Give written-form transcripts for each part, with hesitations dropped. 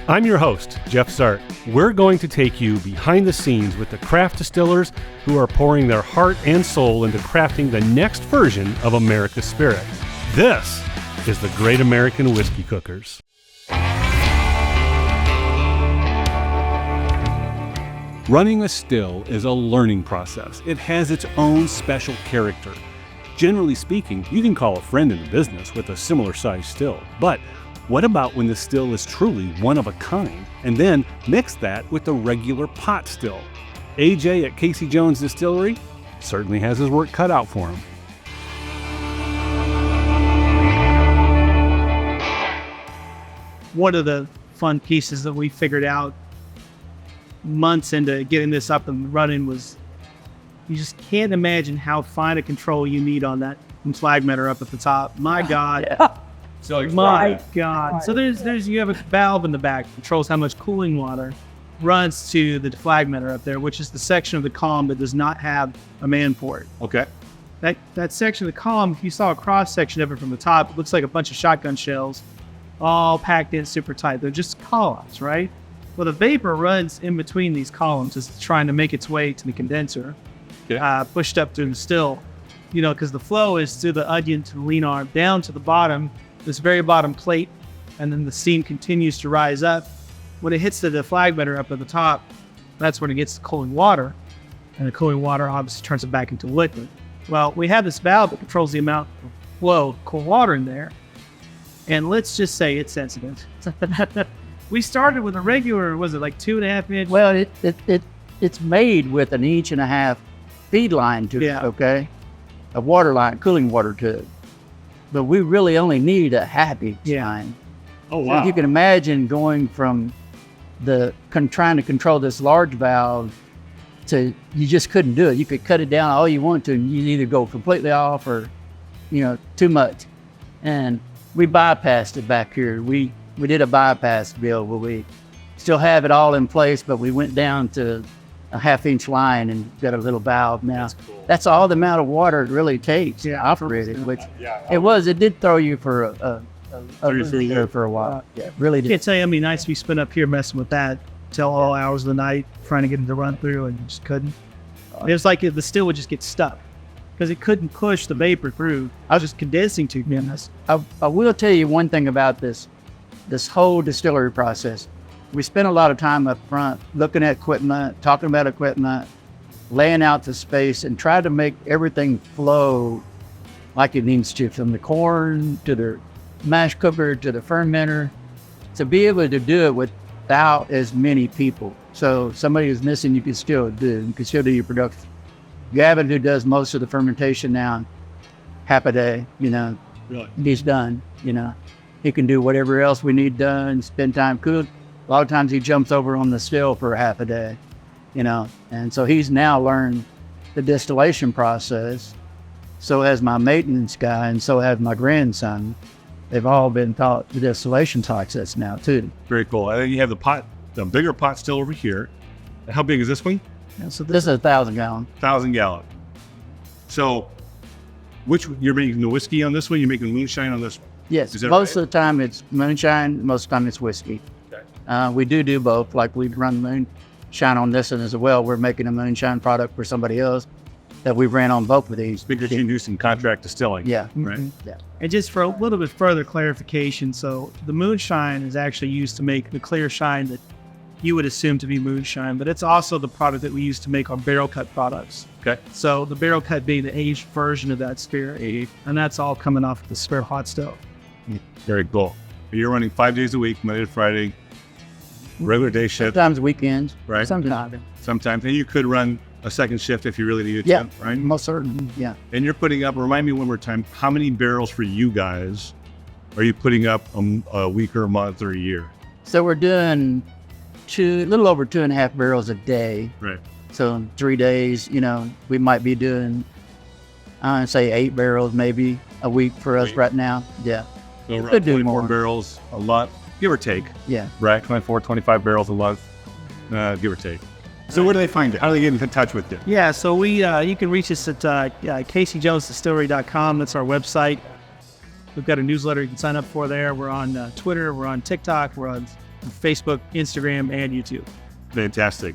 I'm your host, Jeff Sart. We're going to take you behind the scenes with the craft distillers who are pouring their heart and soul into crafting the next version of America's spirit. This is the Great American Whiskey Cookers. Running a still is a learning process. It has its own special character. Generally speaking, you can call a friend in the business with a similar size still, but what about when the still is truly one of a kind, and then mix that with the regular pot still? AJ at Jones Distillery certainly has his work cut out for him. One of the fun pieces that we figured out months into getting this up and running was you just can't imagine how fine a control you need on that flagmeter up at the top. My God. Yeah. So my God. So there's you have a valve in the back that controls how much cooling water runs to the deflagmeter up there, which is the section of the column that does not have a man port. Okay. That section of the column, if you saw a cross section of it from the top, it looks like a bunch of shotgun shells all packed in super tight. They're just columns, right? Well, the vapor runs in between these columns. It's trying to make its way to the condenser, pushed up through the still, because the flow is through the onion to the lean arm down to the bottom, this very bottom plate, and then the steam continues to rise up. When it hits the deflagmeter up at the top, that's when it gets the cooling water, and the cooling water obviously turns it back into liquid. Well, we have this valve that controls the amount of flow of cold water in there, and let's just say it's sensitive. We started with a regular, was it like 2.5 inch? Well, it's made with an 1.5 inch feed line to it, okay? A water line, cooling water to it. But we really only need a 1/2 inch line. Oh, wow. So you can imagine going from trying to control this large valve to, you just couldn't do it. You could cut it down all you want to, and you'd either go completely off or, too much. And we bypassed it back here. We did a bypass build where we still have it all in place, but we went down to a 1/2 inch line and got a little valve now. That's cool. That's all the amount of water it really takes to operate it, which it did throw you for a loser for a while. Really did. I can't tell you how many nights we spent up here messing with that till all hours of the night, trying to get it to run through, and just couldn't. It was like the still would just get stuck because it couldn't push the vapor through. I was just condensing too much. I will tell you one thing about this whole distillery process. We spent a lot of time up front looking at equipment, talking about equipment, laying out the space, and try to make everything flow like it needs to, from the corn to the mash cooker to the fermenter, to be able to do it without as many people. So if somebody is missing, you can still do your production. Gavin, who does most of the fermentation now, 1/2 a day, Really? he's done, He can do whatever else we need done, spend time cooking. A lot of times he jumps over on the still for 1/2 a day, and so he's now learned the distillation process. So has my maintenance guy, and so has my grandson. They've all been taught the distillation process now too. Very cool. And then you have the bigger pot still over here. How big is this one? Yeah, so this is 1,000 gallon. 1,000 gallon. So, you're making the whiskey on this one? You're making moonshine on this one? Yes, most of the time it's moonshine, most of the time it's whiskey. Okay. We do both, like we run moonshine on this one as well. We're making a moonshine product for somebody else that we ran on both of these. Because you do some contract distilling. Yeah. Right. Yeah. And just for a little bit further clarification, so the moonshine is actually used to make the clear shine that you would assume to be moonshine, but it's also the product that we use to make our barrel cut products. Okay. So the barrel cut being the aged version of that spirit, and that's all coming off of the spirit hot stove. Very cool. You're running 5 days a week, Monday to Friday, regular day shift. Sometimes weekends. Right. Sometimes. And you could run a second shift if you really needed to, right? Most certainly, yeah. And you're putting up, remind me one more time, how many barrels for you guys are you putting up a week or a month or a year? So we're doing a little over 2.5 barrels a day. Right. So in 3 days, we might be doing, say 8 barrels maybe a week for us right now. Yeah. So around Could do 24 more. barrels a month, give or take. Yeah. Right, 24, 25 barrels a month, give or take. So where do they find it? How do they get in touch with you? Yeah, so you can reach us at CaseyJonesDistillery.com. That's our website. We've got a newsletter you can sign up for there. We're on Twitter. We're on TikTok. We're on Facebook, Instagram, and YouTube. Fantastic.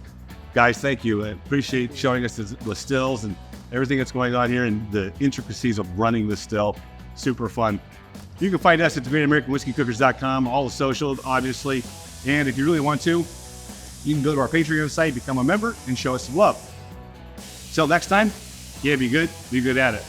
Guys, thank you. I appreciate showing us the stills and everything that's going on here and the intricacies of running the still. Super fun. You can find us at thegreatamericanwhiskeycookers.com, all the socials, obviously. And if you really want to, you can go to our Patreon site, become a member, and show us some love. Till next time, yeah, be good at it.